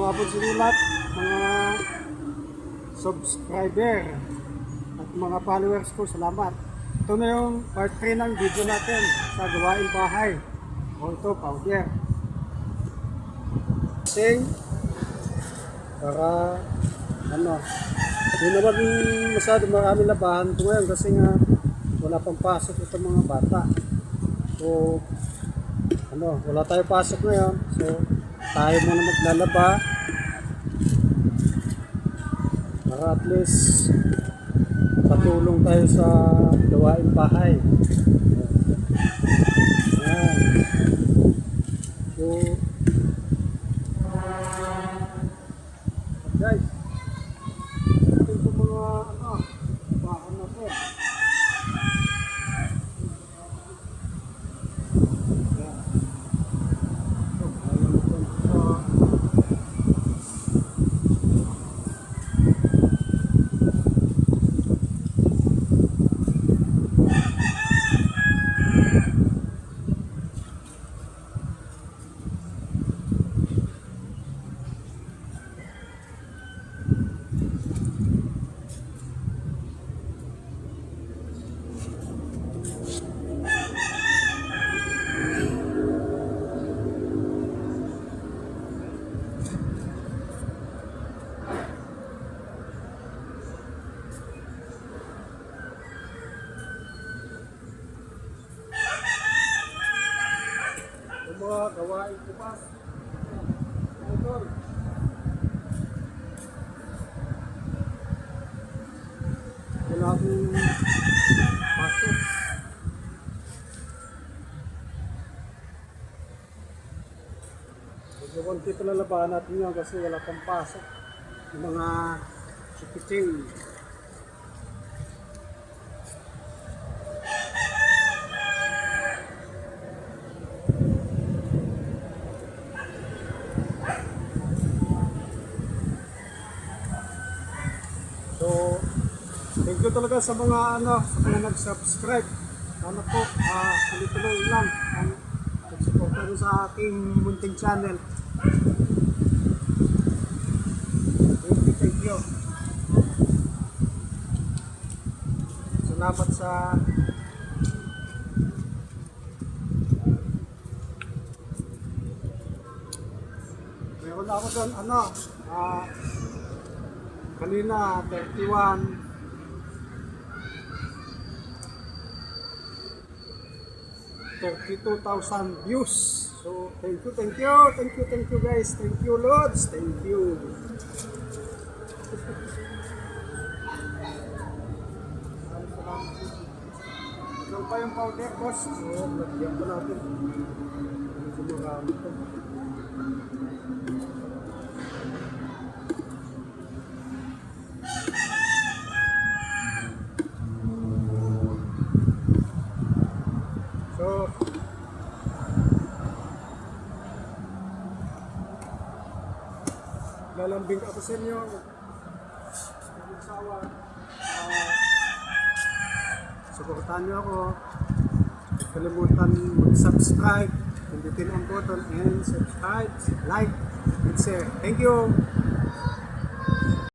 mga pagsulat, mga subscriber at mga followers ko, salamat. Ito na yung part 3 ng video natin sa gawain bahay. O ito, powder. Sing para hindi naman masyado marami labahan ko ngayon kasi nga wala pang pasok itong mga bata. So wala tayo pasok ngayon, so tayo muna maglalaba para at least patulong tayo sa gawain bahay. Ayan. So guys, ito yung mga bahan na po. Mga gawain ko pa. Idol. Wala akong pasok. Medyo konti ito lalabahan natin yan kasi wala pang pasok. Yung mga shipping. So, thank you talaga sa mga sa mga nag-subscribe. Sana po, tuloy-tuloy lang ang nag-support rin sa aking munting channel. Thank you. Salamat sa meron ako doon, kanina 32,000 views. So thank you guys, thank you Lods, thank you. Ito pa yung powder boss. So lagyan pa natin. Medyo marami ito. So, lalambing ako sa inyo. Suportahan niyo ako. Huwag kalimutan mag-subscribe, pindutin ang button and subscribe, like, and share. Thank you!